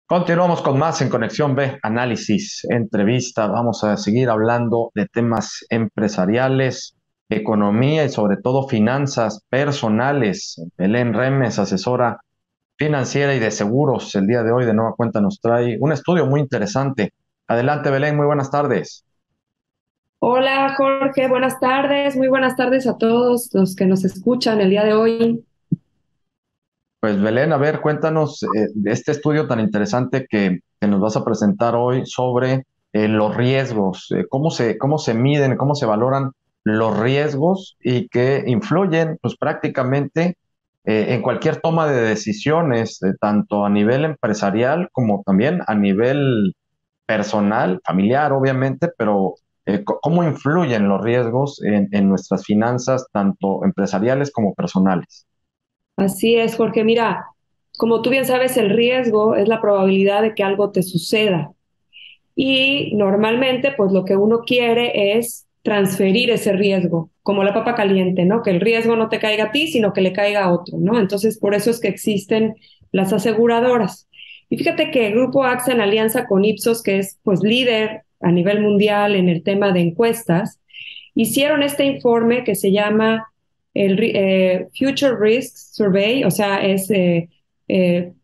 Continuamos con más en Conexión B, análisis, entrevista. Vamos a seguir hablando de temas empresariales, economía y sobre todo finanzas personales. Belén Remes, asesora financiera y de seguros, el día de hoy de nueva cuenta nos trae un estudio muy interesante. Adelante, Belén, muy buenas tardes. Hola Jorge, buenas tardes, muy buenas tardes a todos los que nos escuchan el día de hoy. Pues Belén, a ver, cuéntanos de este estudio tan interesante que nos vas a presentar hoy sobre los riesgos, cómo se miden, cómo se valoran los riesgos y que influyen pues prácticamente en cualquier toma de decisiones, tanto a nivel empresarial como también a nivel personal, familiar, obviamente, pero cómo influyen los riesgos en nuestras finanzas, tanto empresariales como personales. Así es, Jorge. Mira, como tú bien sabes, el riesgo es la probabilidad de que algo te suceda. Y normalmente, pues lo que uno quiere es transferir ese riesgo, como la papa caliente, ¿no? Que el riesgo no te caiga a ti, sino que le caiga a otro, ¿no? Entonces, por eso es que existen las aseguradoras. Y fíjate que el Grupo AXA en alianza con Ipsos, que es pues líder a nivel mundial en el tema de encuestas, hicieron este informe que se llama el Future Risk Survey, o sea, es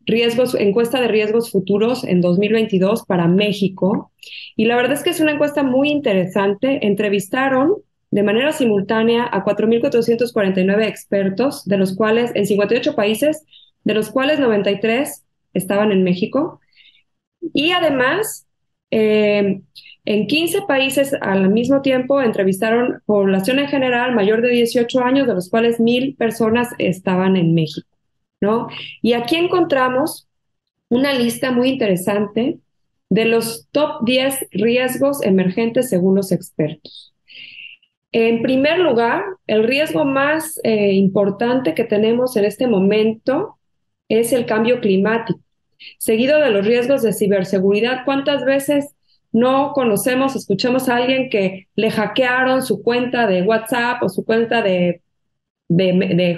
riesgos, encuesta de riesgos futuros en 2022 para México. Y la verdad es que es una encuesta muy interesante. Entrevistaron de manera simultánea a 4.449 expertos, de los cuales en 58 países, de los cuales 93 estaban en México. Y además, eh, en 15 países al mismo tiempo entrevistaron población en general mayor de 18 años, de los cuales 1.000 personas estaban en México, ¿no? Y aquí encontramos una lista muy interesante de los top 10 riesgos emergentes según los expertos. En primer lugar, el riesgo más importante que tenemos en este momento es el cambio climático, seguido de los riesgos de ciberseguridad. ¿Cuántas veces no conocemos, escuchamos a alguien que le hackearon su cuenta de WhatsApp o su cuenta de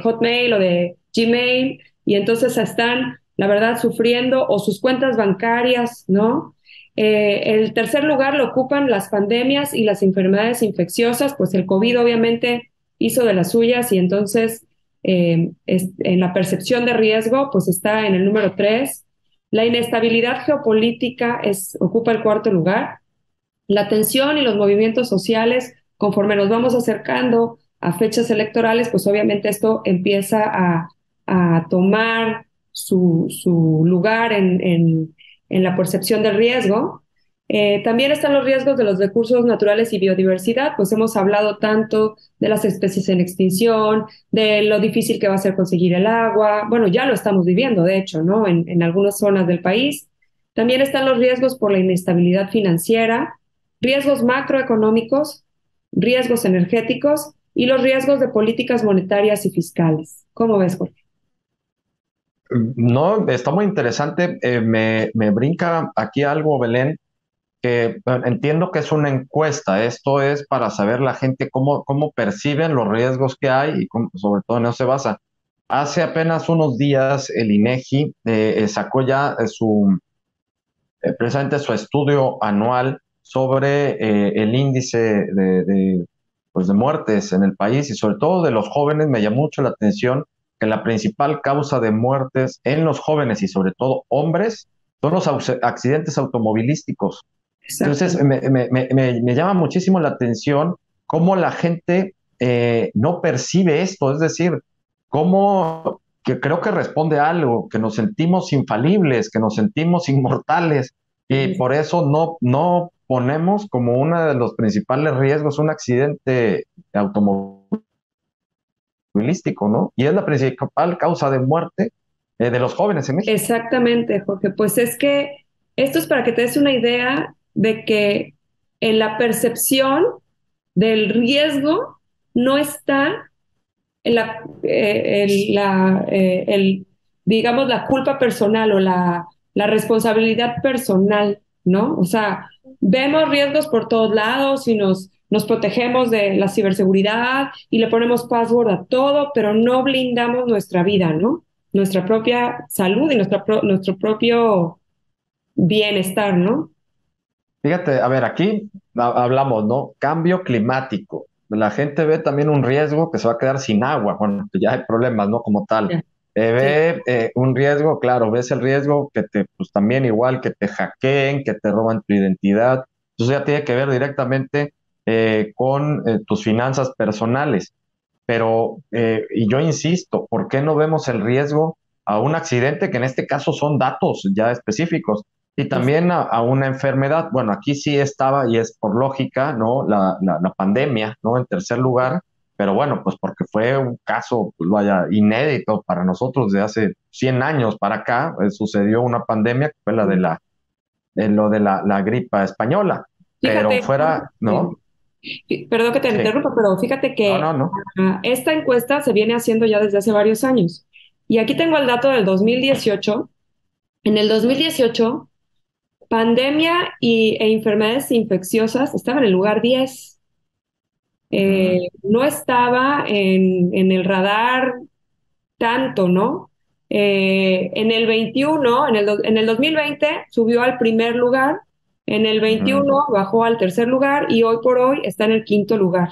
Hotmail o de Gmail y entonces están, la verdad, sufriendo o sus cuentas bancarias, ¿no? El tercer lugar lo ocupan las pandemias y las enfermedades infecciosas, pues el COVID obviamente hizo de las suyas y entonces en la percepción de riesgo, pues está en el número 3. La inestabilidad geopolítica ocupa el cuarto lugar. La tensión y los movimientos sociales, conforme nos vamos acercando a fechas electorales, pues obviamente esto empieza a tomar su lugar en la percepción del riesgo. También están los riesgos de los recursos naturales y biodiversidad, pues hemos hablado tanto de las especies en extinción, de lo difícil que va a ser conseguir el agua, bueno, ya lo estamos viviendo, de hecho, ¿no? En algunas zonas del país. También están los riesgos por la inestabilidad financiera, riesgos macroeconómicos, riesgos energéticos y los riesgos de políticas monetarias y fiscales. ¿Cómo ves, Jorge? No, está muy interesante. Me brinca aquí algo, Belén, que bueno, entiendo que es una encuesta. Esto es para saber la gente cómo perciben los riesgos que hay y sobre todo en eso se basa. Hace apenas unos días el INEGI sacó ya precisamente su estudio anual sobre el índice pues de muertes en el país y sobre todo de los jóvenes. Me llamó mucho la atención que la principal causa de muertes en los jóvenes y sobre todo hombres son los accidentes automovilísticos. Entonces, Exacto. me llama muchísimo la atención cómo la gente no percibe esto, es decir, cómo que creo que responde a algo, que nos sentimos infalibles, que nos sentimos inmortales, y por eso no ponemos como uno de los principales riesgos un accidente automovilístico, ¿no? Y es la principal causa de muerte de los jóvenes en México. Exactamente, Jorge. Pues es que esto es para que te des una idea de que en la percepción del riesgo no está digamos, la culpa personal o la responsabilidad personal, ¿no? O sea, vemos riesgos por todos lados y nos protegemos de la ciberseguridad y le ponemos password a todo, pero no blindamos nuestra vida, ¿no? Nuestra propia salud y nuestro propio bienestar, ¿no? Fíjate, a ver, aquí hablamos, ¿no? Cambio climático. La gente ve también un riesgo que se va a quedar sin agua. Bueno, pues ya hay problemas, ¿no? Como tal. Ya. Sí, Ve un riesgo, claro, ves el riesgo que te, pues también igual que te hackeen, que te roban tu identidad. Entonces ya tiene que ver directamente con tus finanzas personales. Pero, y yo insisto, ¿por qué no vemos el riesgo a un accidente, que en este caso son datos ya específicos, y es- también a una enfermedad? Bueno, aquí sí estaba, y es por lógica, ¿no? La pandemia, ¿no? En tercer lugar, pero bueno, pues porque fue un caso, pues vaya, inédito para nosotros de hace 100 años para acá, sucedió una pandemia que fue la de lo de la gripa española, pero Fíjate, fuera, ¿no? perdón que te Sí, interrumpa, pero fíjate no, que no, no. esta encuesta se viene haciendo ya desde hace varios años. Y aquí tengo el dato del 2018. En el 2018, pandemia e enfermedades infecciosas estaban en el lugar 10. Ujú, No estaba en el radar tanto, ¿no? En el 21, en el 2020 subió al primer lugar, en el ujú, 21 bajó al tercer lugar y hoy por hoy está en el quinto lugar.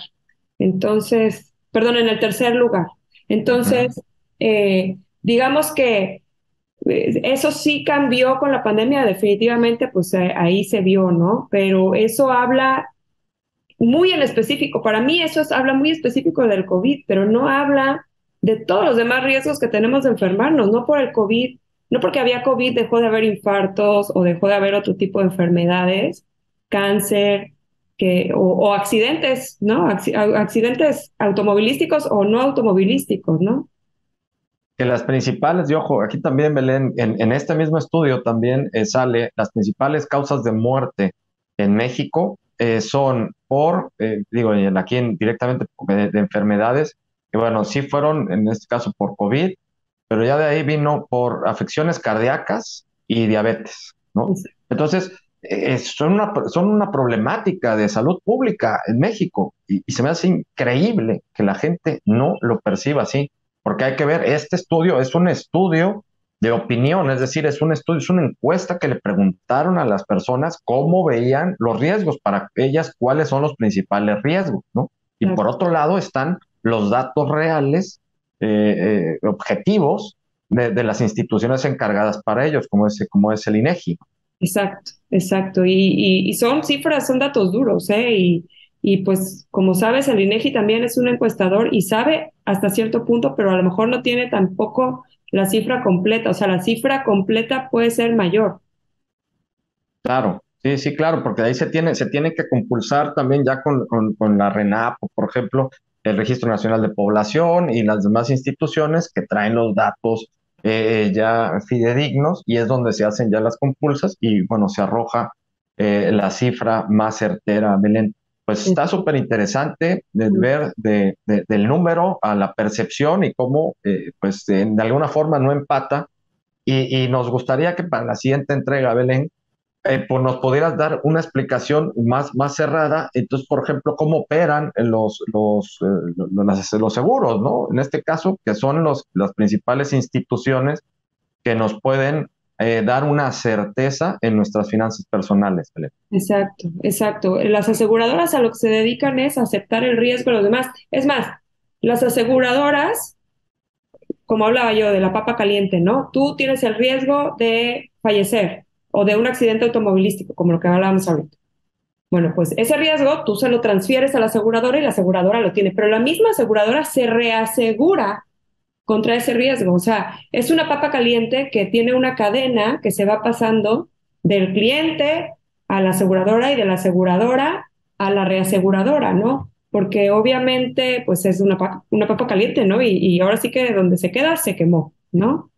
Entonces, perdón, en el tercer lugar. ujú. Entonces, digamos que eso sí cambió con la pandemia, definitivamente, pues ahí se vio, ¿no? Pero eso habla muy en específico. Para mí habla muy específico del COVID, pero no habla de todos los demás riesgos que tenemos de enfermarnos. No por el COVID, no porque había COVID dejó de haber infartos o dejó de haber otro tipo de enfermedades, cáncer, o accidentes, ¿no? Accidentes automovilísticos o no automovilísticos, ¿no? Que las principales, y ojo, aquí también, Belén, en este mismo estudio también sale las principales causas de muerte en México son por, digo, aquí directamente de enfermedades, que bueno, sí fueron en este caso por COVID, pero ya de ahí vino por afecciones cardíacas y diabetes, ¿no? Es- Entonces, son una problemática de salud pública en México, y se me hace increíble que la gente no lo perciba así, porque hay que ver, este estudio es un estudio de opinión, es decir, es un estudio, es una encuesta que le preguntaron a las personas cómo veían los riesgos, para ellas cuáles son los principales riesgos, ¿no? Y por otro lado están los datos reales, objetivos de las instituciones encargadas para ellos, como es el INEGI. Exacto, exacto. Y son cifras, son datos duros, ¿eh? Y pues, como sabes, el INEGI también es un encuestador y sabe hasta cierto punto, pero a lo mejor no tiene tampoco la cifra completa. O sea, la cifra completa puede ser mayor. Claro, sí, sí, claro, porque ahí se tiene que compulsar también ya con la RENAPO, por ejemplo, el Registro Nacional de Población y las demás instituciones que traen los datos ya fidedignos, y es donde se hacen ya las compulsas y bueno, se arroja la cifra más certera, Belén. Pues está súper interesante de ver del número a la percepción y cómo pues de alguna forma no empata, y nos gustaría que para la siguiente entrega, Belén, pues nos pudieras dar una explicación más cerrada. Entonces, por ejemplo, cómo operan los seguros, ¿no? En este caso, que son las principales instituciones que nos pueden dar una certeza en nuestras finanzas personales, Belén. Exacto, exacto. Las aseguradoras a lo que se dedican es a aceptar el riesgo de los demás. Es más, las aseguradoras, como hablaba yo de la papa caliente, ¿no? Tú tienes el riesgo de fallecer o de un accidente automovilístico, como lo que hablábamos ahorita. Bueno, pues ese riesgo tú se lo transfieres a la aseguradora y la aseguradora lo tiene, pero la misma aseguradora se reasegura contra ese riesgo. O sea, es una papa caliente que tiene una cadena que se va pasando del cliente a la aseguradora y de la aseguradora a la reaseguradora, ¿no? Porque obviamente, pues es una papa caliente, ¿no? Y ahora sí que donde se queda, se quemó, ¿no?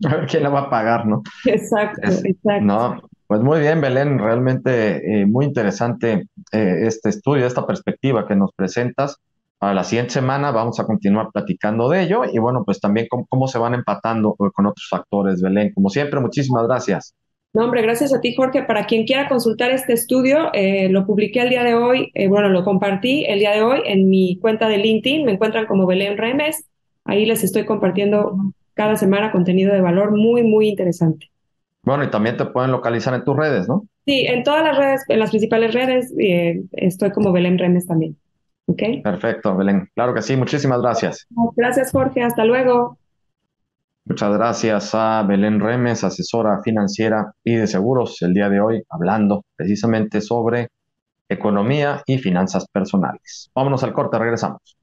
A ver quién la va a pagar, ¿no? Exacto, exacto. No, pues muy bien, Belén, realmente muy interesante este estudio, esta perspectiva que nos presentas. A la siguiente semana vamos a continuar platicando de ello, y bueno, pues también cómo se van empatando con otros factores, Belén. Como siempre, muchísimas gracias. No, hombre, gracias a ti, Jorge. Para quien quiera consultar este estudio, lo publiqué el día de hoy, bueno, lo compartí el día de hoy en mi cuenta de LinkedIn. Me encuentran como Belén Remes. Ahí les estoy compartiendo cada semana contenido de valor muy, muy interesante. Bueno, y también te pueden localizar en tus redes, ¿no? Sí, en todas las redes, en las principales redes, estoy como Belén Remes también. ¿Ok? Perfecto, Belén. Claro que sí, muchísimas gracias. Gracias, Jorge. Hasta luego. Muchas gracias a Belén Remes, asesora financiera y de seguros, el día de hoy hablando precisamente sobre economía y finanzas personales. Vámonos al corte, regresamos.